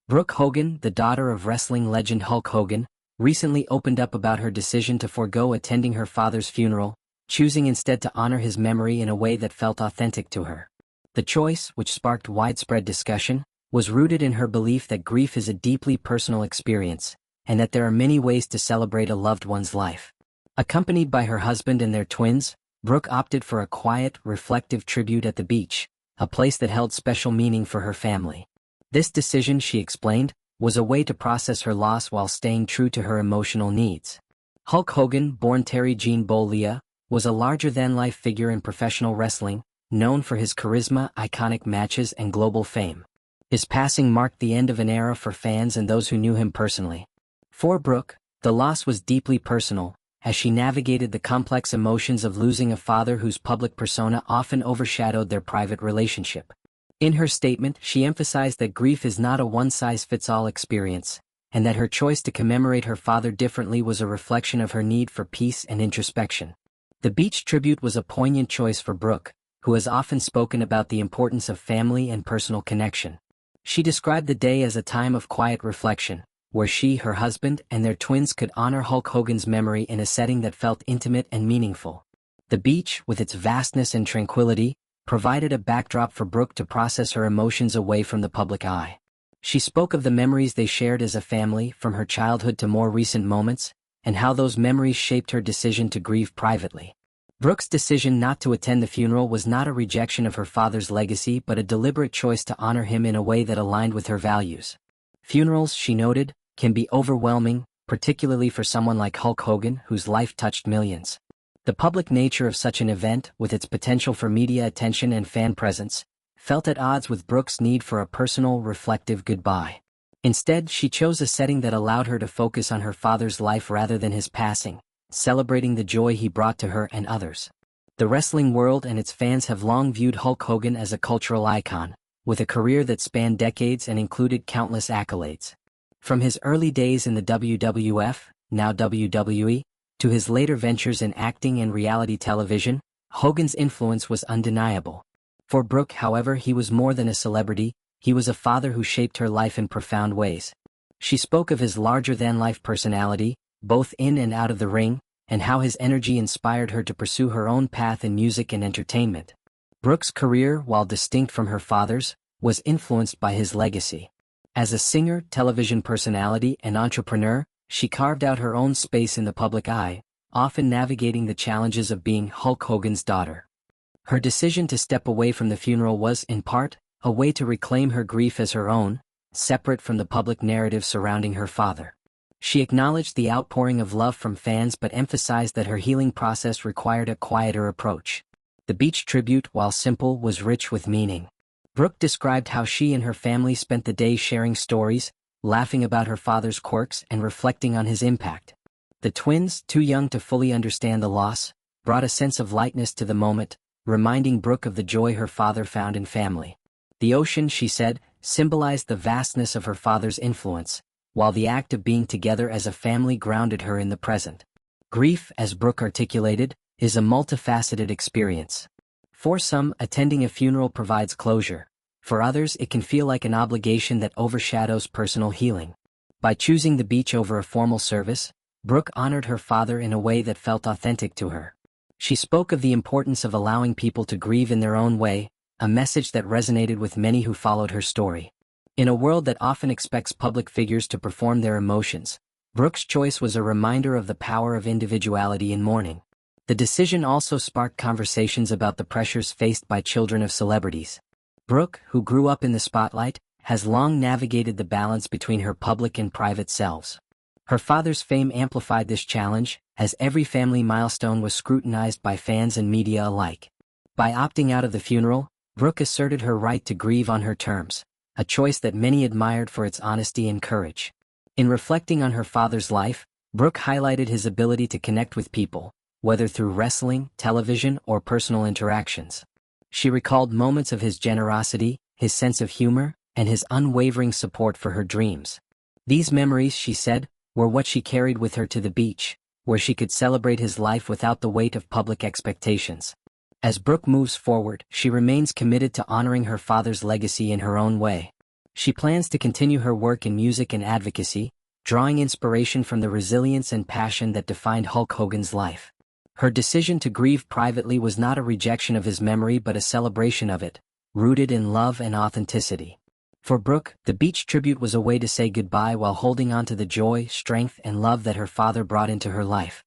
Brooke Hogan, the daughter of wrestling legend Hulk Hogan, recently opened up about her decision to forego attending her father's funeral, choosing instead to honor his memory in a way that felt authentic to her. The choice, which sparked widespread discussion, was rooted in her belief that grief is a deeply personal experience, and that there are many ways to celebrate a loved one's life. Accompanied by her husband and their twins, Brooke opted for a quiet, reflective tribute at the beach, a place that held special meaning for her family. This decision, she explained, was a way to process her loss while staying true to her emotional needs. Hulk Hogan, born Terry Jean Bollea, was a larger-than-life figure in professional wrestling, known for his charisma, iconic matches, and global fame. His passing marked the end of an era for fans and those who knew him personally. For Brooke, the loss was deeply personal, as she navigated the complex emotions of losing a father whose public persona often overshadowed their private relationship. In her statement, she emphasized that grief is not a one-size-fits-all experience, and that her choice to commemorate her father differently was a reflection of her need for peace and introspection. The beach tribute was a poignant choice for Brooke, who has often spoken about the importance of family and personal connection. She described the day as a time of quiet reflection, where she, her husband, and their twins could honor Hulk Hogan's memory in a setting that felt intimate and meaningful. The beach, with its vastness and tranquility, provided a backdrop for Brooke to process her emotions away from the public eye. She spoke of the memories they shared as a family, from her childhood to more recent moments, and how those memories shaped her decision to grieve privately. Brooke's decision not to attend the funeral was not a rejection of her father's legacy but a deliberate choice to honor him in a way that aligned with her values. Funerals, she noted, can be overwhelming, particularly for someone like Hulk Hogan, whose life touched millions. The public nature of such an event, with its potential for media attention and fan presence, felt at odds with Brooke's need for a personal, reflective goodbye. Instead, she chose a setting that allowed her to focus on her father's life rather than his passing, celebrating the joy he brought to her and others. The wrestling world and its fans have long viewed Hulk Hogan as a cultural icon, with a career that spanned decades and included countless accolades. From his early days in the WWF, now WWE, to his later ventures in acting and reality television, Hogan's influence was undeniable. For Brooke, however, he was more than a celebrity, he was a father who shaped her life in profound ways. She spoke of his larger-than-life personality, both in and out of the ring, and how his energy inspired her to pursue her own path in music and entertainment. Brooke's career, while distinct from her father's, was influenced by his legacy. As a singer, television personality, and entrepreneur, she carved out her own space in the public eye, often navigating the challenges of being Hulk Hogan's daughter. Her decision to step away from the funeral was, in part, a way to reclaim her grief as her own, separate from the public narrative surrounding her father. She acknowledged the outpouring of love from fans but emphasized that her healing process required a quieter approach. The beach tribute, while simple, was rich with meaning. Brooke described how she and her family spent the day sharing stories, laughing about her father's quirks and reflecting on his impact. The twins, too young to fully understand the loss, brought a sense of lightness to the moment, reminding Brooke of the joy her father found in family. The ocean, she said, symbolized the vastness of her father's influence, while the act of being together as a family grounded her in the present. Grief, as Brooke articulated, is a multifaceted experience. For some, attending a funeral provides closure. For others, it can feel like an obligation that overshadows personal healing. By choosing the beach over a formal service, Brooke honored her father in a way that felt authentic to her. She spoke of the importance of allowing people to grieve in their own way, a message that resonated with many who followed her story. In a world that often expects public figures to perform their emotions, Brooke's choice was a reminder of the power of individuality in mourning. The decision also sparked conversations about the pressures faced by children of celebrities. Brooke, who grew up in the spotlight, has long navigated the balance between her public and private selves. Her father's fame amplified this challenge, as every family milestone was scrutinized by fans and media alike. By opting out of the funeral, Brooke asserted her right to grieve on her terms, a choice that many admired for its honesty and courage. In reflecting on her father's life, Brooke highlighted his ability to connect with people, whether through wrestling, television, or personal interactions. She recalled moments of his generosity, his sense of humor, and his unwavering support for her dreams. These memories, she said, were what she carried with her to the beach, where she could celebrate his life without the weight of public expectations. As Brooke moves forward, she remains committed to honoring her father's legacy in her own way. She plans to continue her work in music and advocacy, drawing inspiration from the resilience and passion that defined Hulk Hogan's life. Her decision to grieve privately was not a rejection of his memory but a celebration of it, rooted in love and authenticity. For Brooke, the beach tribute was a way to say goodbye while holding on to the joy, strength, and love that her father brought into her life.